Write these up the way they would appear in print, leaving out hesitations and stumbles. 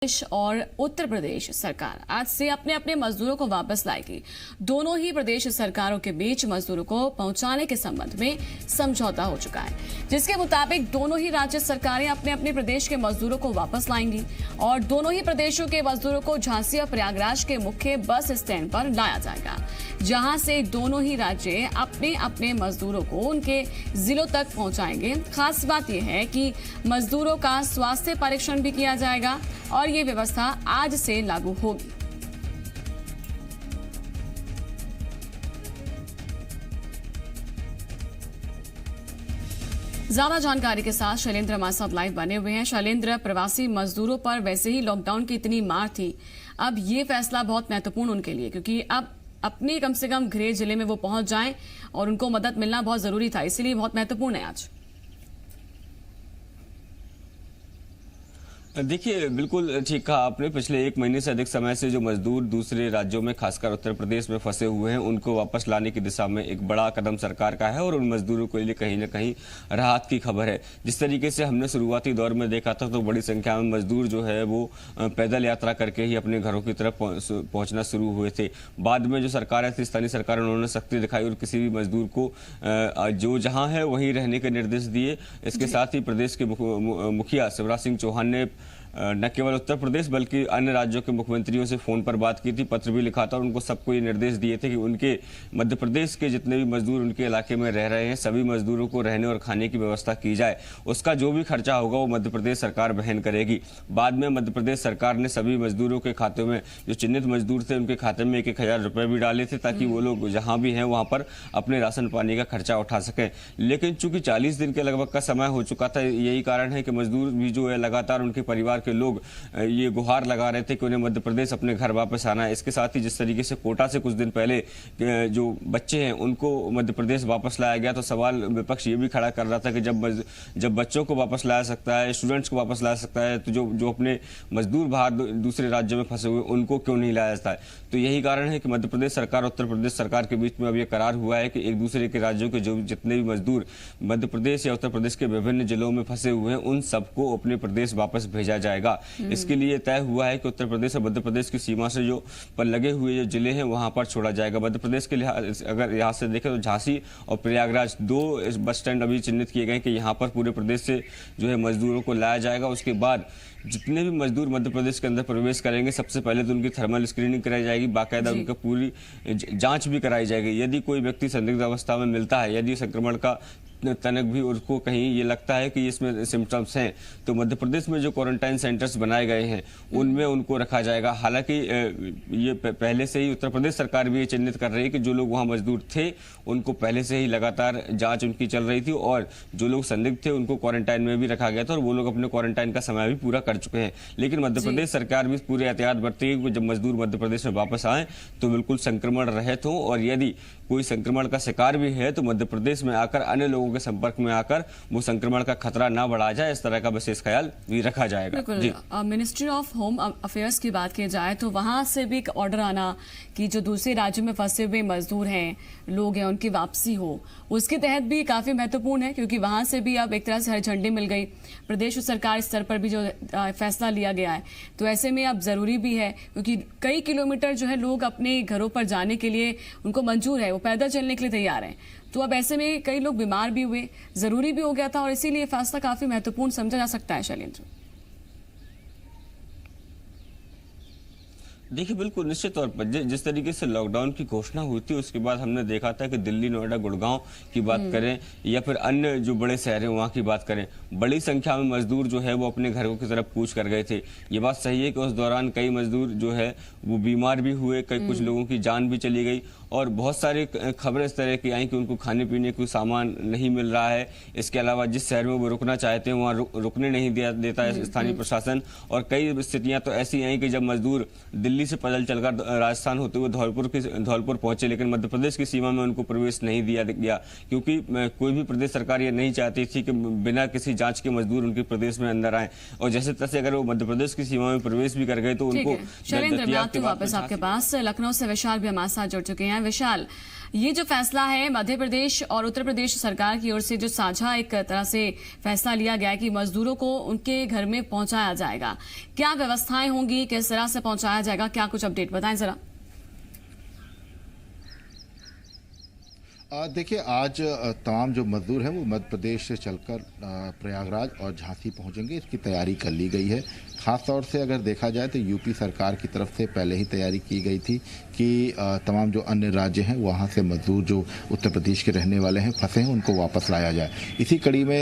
प्रदेश और उत्तर प्रदेश सरकार आज से अपने अपने मजदूरों को वापस लाएगी। दोनों ही प्रदेश सरकारों के बीच मजदूरों को पहुंचाने के संबंध में समझौता हो चुका है, जिसके मुताबिक दोनों ही राज्य सरकारें अपने अपने प्रदेश के मजदूरों को वापस लाएंगी और दोनों ही प्रदेशों के मजदूरों को झांसी और प्रयागराज के मुख्य बस स्टैंड पर लाया जाएगा, जहां से दोनों ही राज्य अपने अपने मजदूरों को उनके जिलों तक पहुंचाएंगे। खास बात यह है कि मजदूरों का स्वास्थ्य परीक्षण भी किया जाएगा और ये व्यवस्था आज से लागू होगी। ज्यादा जानकारी के साथ शैलेंद्र हमारे साथ लाइव बने हुए हैं। शैलेंद्र, प्रवासी मजदूरों पर वैसे ही लॉकडाउन की इतनी मार थी, अब ये फैसला बहुत महत्वपूर्ण उनके लिए, क्योंकि अब अपने कम से कम गृह जिले में वो पहुंच जाएं और उनको मदद मिलना बहुत जरूरी था, इसीलिए बहुत महत्वपूर्ण है आज। देखिए, बिल्कुल ठीक कहा आपने। पिछले एक महीने से अधिक समय से जो मजदूर दूसरे राज्यों में खासकर उत्तर प्रदेश में फंसे हुए हैं, उनको वापस लाने की दिशा में एक बड़ा कदम सरकार का है और उन मजदूरों के लिए कहीं ना कहीं राहत की खबर है। जिस तरीके से हमने शुरुआती दौर में देखा था, तो बड़ी संख्या में मजदूर जो है वो पैदल यात्रा करके ही अपने घरों की तरफ पहुंचना शुरू हुए थे। बाद में जो सरकारें थी, स्थानीय सरकार, उन्होंने सख्ती दिखाई और किसी भी मजदूर को जो जहाँ है वहीं रहने के निर्देश दिए। इसके साथ ही प्रदेश के मुखिया शिवराज सिंह चौहान ने न केवल उत्तर प्रदेश बल्कि अन्य राज्यों के मुख्यमंत्रियों से फोन पर बात की थी, पत्र भी लिखा था और उनको सबको ये निर्देश दिए थे कि उनके मध्य प्रदेश के जितने भी मजदूर उनके इलाके में रह रहे हैं, सभी मजदूरों को रहने और खाने की व्यवस्था की जाए। उसका जो भी खर्चा होगा वो मध्य प्रदेश सरकार वहन करेगी। बाद में मध्य प्रदेश सरकार ने सभी मजदूरों के खाते में, जो चिन्हित मजदूर थे उनके खाते में 1,000 रुपये भी डाले थे, ताकि वो लोग जहाँ भी हैं वहाँ पर अपने राशन पानी का खर्चा उठा सकें। लेकिन चूंकि 40 दिन के लगभग का समय हो चुका था, यही कारण है कि मजदूर भी जो है लगातार उनके परिवार के लोग ये गुहार लगा रहे थे कि उन्हें मध्य प्रदेश अपने घर वापस आना है। इसके साथ ही जिस तरीके से कोटा से कुछ दिन पहले जो बच्चे हैं उनको मध्य प्रदेश वापस लाया गया, तो सवाल विपक्ष ये भी खड़ा कर रहा था कि जब बच्चों को वापस लाया सकता है, स्टूडेंट्स को वापस लाया सकता है, तो जो अपने मजदूर बाहर दूसरे राज्यों में फंसे हुए उनको क्यों नहीं लाया जाता है। तो यही कारण है कि मध्य प्रदेश सरकार और उत्तर प्रदेश सरकार के बीच में अब यह करार हुआ है कि एक दूसरे के राज्यों के जो जितने भी मजदूर मध्य प्रदेश या उत्तर प्रदेश के विभिन्न जिलों में फंसे हुए हैं, उन सबको अपने प्रदेश वापस भेजा जाएगा। इसके लिए तय हुआ है कि उत्तर प्रदेश और मध्य प्रदेश की सीमा से जो पर लगे हुए जो जिले हैं वहां पर छोड़ा जाएगा। मध्य प्रदेश के लिहाज अगर यहाँ से देखें तो झांसी और प्रयागराज 2 बस स्टैंड अभी चिन्हित किए गए कि यहाँ पर पूरे प्रदेश से जो है मजदूरों को लाया जाएगा। उसके बाद जितने भी मजदूर मध्य प्रदेश के अंदर प्रवेश करेंगे, सबसे पहले तो उनकी थर्मल स्क्रीनिंग कराई जाएगी, बाकायदा उनका पूरी जांच भी कराई जाएगी। यदि कोई व्यक्ति संदिग्ध अवस्था में मिलता है, यदि संक्रमण का तनक भी उसको कहीं ये लगता है कि इसमें सिम्टम्स हैं, तो मध्य प्रदेश में जो क्वारंटाइन सेंटर्स बनाए गए हैं उनमें उनको रखा जाएगा। हालांकि ये पहले से ही उत्तर प्रदेश सरकार भी ये चिन्हित कर रही है कि जो लोग वहाँ मजदूर थे उनको पहले से ही लगातार जांच उनकी चल रही थी और जो लोग संदिग्ध थे उनको क्वारंटाइन में भी रखा गया था और वो लोग अपने क्वारंटाइन का समय भी पूरा कर चुके हैं। लेकिन मध्य प्रदेश सरकार भी पूरे एहतियात बरती है कि जब मजदूर मध्य प्रदेश में वापस आए तो बिल्कुल संक्रमण रहित हो, और यदि कोई संक्रमण का शिकार भी है तो मध्य प्रदेश में आकर अन्य लोगों के संपर्क में आकर वो संक्रमण का खतरा ना बढ़ा जाए, इस तरह का विशेष ख्याल भी रखा जाएगा। मिनिस्ट्री ऑफ होम अफेयर्स की बात की जाए तो वहां से भी एक ऑर्डर आना कि जो दूसरे राज्यों में फंसे हुए मजदूर हैं, लोग हैं, उनकी वापसी हो, उसके तहत भी काफी महत्वपूर्ण है, क्योंकि वहां से भी अब एक तरह से हरी झंडी मिल गई। प्रदेश सरकार स्तर पर भी जो फैसला लिया गया है, तो ऐसे में अब जरूरी भी है, क्योंकि कई किलोमीटर जो है लोग अपने घरों पर जाने के लिए उनको मंजूर है, वो पैदल चलने के लिए तैयार हैं। तो अब ऐसे में कई लोग बीमार भी हुए, जरूरी भी हो गया था और इसीलिए फैसला काफी महत्वपूर्ण समझा जा सकता है। शैलेंद्र, देखिए, बिल्कुल निश्चित तौर पर जिस तरीके से लॉकडाउन की घोषणा हुई थी उसके बाद हमने देखा था कि दिल्ली, नोएडा, गुड़गांव की बात करें या फिर अन्य जो बड़े शहर हैं वहाँ की बात करें, बड़ी संख्या में मजदूर जो है वो अपने घरों की तरफ कूच कर गए थे। ये बात सही है कि उस दौरान कई मजदूर जो है वो बीमार भी हुए, कई कुछ लोगों की जान भी चली गई और बहुत सारी खबरें इस तरह की आई कि उनको खाने पीने को सामान नहीं मिल रहा है। इसके अलावा जिस शहर में वो रुकना चाहते हैं वहाँ रुकने नहीं देता है स्थानीय प्रशासन, और कई स्थितियाँ तो ऐसी आई कि जब मजदूर दिल्ली दिल्ली से पैदल चलकर राजस्थान होते हुए धौलपुर पहुंचे, लेकिन मध्य प्रदेश की सीमा में उनको प्रवेश नहीं दिया गया, क्योंकि कोई भी प्रदेश सरकार ये नहीं चाहती थी कि बिना किसी जांच के मजदूर उनके प्रदेश में अंदर आए। और जैसे तैसे अगर वो मध्य प्रदेश की सीमा में प्रवेश भी कर गए तो उनको शैलेंद्र, मैं आती हूं वापस आपके पास। लखनऊ से विशाल भी हमारे साथ जुड़ चुके हैं। विशाल, ये जो फैसला है मध्य प्रदेश और उत्तर प्रदेश सरकार की ओर से जो साझा एक तरह से फैसला लिया गया है कि मजदूरों को उनके घर में पहुंचाया जाएगा, क्या व्यवस्थाएं होंगी, किस तरह से पहुंचाया जाएगा, क्या कुछ अपडेट बताएं जरा। देखिए, आज तमाम जो मजदूर हैं वो मध्य प्रदेश से चलकर प्रयागराज और झांसी पहुंचेंगे। इसकी तैयारी कर ली गई है। ख़ास तौर से अगर देखा जाए तो यूपी सरकार की तरफ से पहले ही तैयारी की गई थी कि तमाम जो अन्य राज्य हैं वहाँ से मजदूर जो उत्तर प्रदेश के रहने वाले हैं, फंसे हैं, उनको वापस लाया जाए। इसी कड़ी में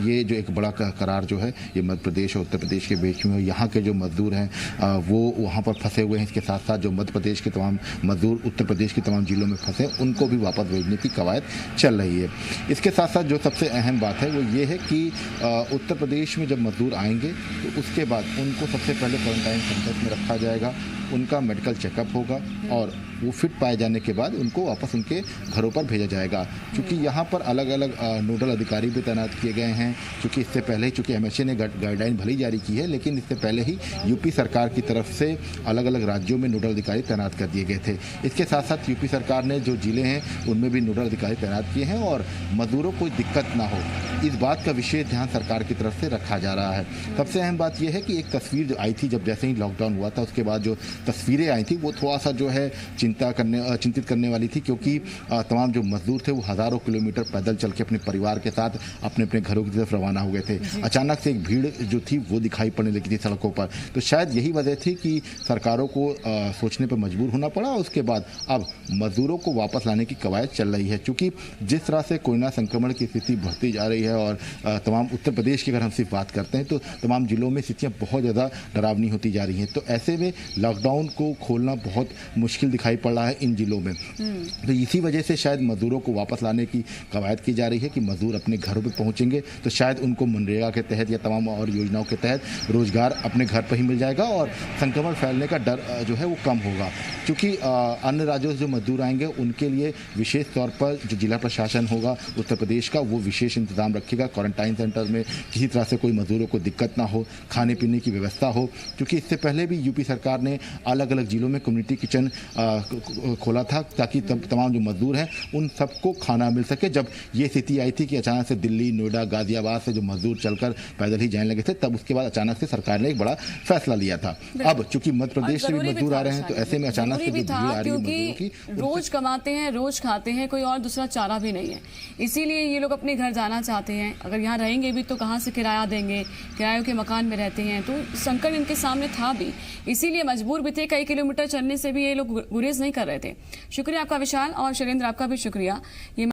ये जो एक बड़ा करार जो है ये मध्य प्रदेश और उत्तर प्रदेश के बीच में, यहाँ के जो मजदूर हैं वो वहाँ पर फंसे हुए हैं। इसके साथ साथ जो मध्य प्रदेश के तमाम मजदूर उत्तर प्रदेश के तमाम जिलों में फंसे हैं उनको भी वापस भेजने की कवायद चल रही है। इसके साथ साथ जो सबसे अहम बात है वो ये है कि उत्तर प्रदेश में जब मजदूर आएंगे तो उसके बाद उनको सबसे पहले क्वारंटाइन सेंटर में रखा जाएगा, उनका मेडिकल चेकअप होगा और वो फिट पाए जाने के बाद उनको वापस उनके घरों पर भेजा जाएगा। क्योंकि यहाँ पर अलग अलग नोडल अधिकारी भी तैनात किए गए हैं, क्योंकि इससे पहले ही चूँकि एमएचए ने गाइडलाइन भली जारी की है, लेकिन इससे पहले ही यूपी सरकार की तरफ से अलग अलग राज्यों में नोडल अधिकारी तैनात कर दिए गए थे। इसके साथ साथ यूपी सरकार ने जो जिले हैं उनमें भी नोडल अधिकारी तैनात किए हैं और मजदूरों को कोई दिक्कत ना हो, इस बात का विशेष ध्यान सरकार की तरफ से रखा जा रहा है। सबसे अहम बात यह है कि एक तस्वीर जो आई थी जब जैसे ही लॉकडाउन हुआ था, उसके बाद जो तस्वीरें आई थी वो थोड़ा सा जो है चिंतित करने वाली थी, क्योंकि तमाम जो मजदूर थे वो हज़ारों किलोमीटर पैदल चल के अपने परिवार के साथ अपने अपने घरों की तरफ रवाना हो गए थे। अचानक से एक भीड़ जो थी वो दिखाई पड़ने लगी थी सड़कों पर। तो शायद यही वजह थी कि सरकारों को सोचने पर मजबूर होना पड़ा। उसके बाद अब मजदूरों को वापस लाने की कवायद चल रही है। चूँकि जिस तरह से कोरोना संक्रमण की स्थिति बढ़ती जा रही है और तमाम उत्तर प्रदेश की अगर हम सिर्फ बात करते हैं तो तमाम जिलों में स्थितियाँ बहुत ज़्यादा डरावनी होती जा रही हैं। तो ऐसे में लॉकडाउन को खोलना बहुत मुश्किल दिखाई पड़ रहा है इन जिलों में। तो इसी वजह से शायद मजदूरों को वापस लाने की कवायद की जा रही है कि मजदूर अपने घरों पर पहुंचेंगे तो शायद उनको मनरेगा के तहत या तमाम और योजनाओं के तहत रोजगार अपने घर पर ही मिल जाएगा और संक्रमण फैलने का डर जो है वो कम होगा। क्योंकि अन्य राज्यों से जो मजदूर आएंगे उनके लिए विशेष तौर पर जो जिला प्रशासन होगा उत्तर प्रदेश का वो विशेष इंतजाम रखेगा। क्वारंटाइन सेंटर में किसी तरह से कोई मजदूरों को दिक्कत ना हो, खाने पीने की व्यवस्था हो। क्योंकि इससे पहले भी यूपी सरकार ने अलग अलग जिलों में कम्युनिटी किचन खोला था ताकि तमाम जो मजदूर हैं उन सबको खाना मिल सके। जब ये स्थिति आई थी कि अचानक से दिल्ली, नोएडा, गाजियाबाद से जो मजदूर चलकर पैदल ही जाने लगे थे, तब उसके बाद अचानक से सरकार ने एक बड़ा फैसला लिया था। अब चूंकि मध्य प्रदेश से भी मजदूर आ रहे हैं तो ऐसे में अचानक से भीड़ आ रही है मजदूरों की। रोज कमाते हैं, रोज खाते हैं, कोई और दूसरा चारा भी नहीं है, इसीलिए ये लोग अपने घर जाना चाहते हैं। अगर यहाँ रहेंगे भी तो कहाँ से किराया देंगे, किरायों के मकान में रहते हैं, तो संकट इनके सामने था भी, इसीलिए मजबूर भी थे। कई किलोमीटर चलने से भी ये लोग गुरेज नहीं कर रहे थे। शुक्रिया आपका विशाल, और शैलेंद्र आपका भी शुक्रिया। ये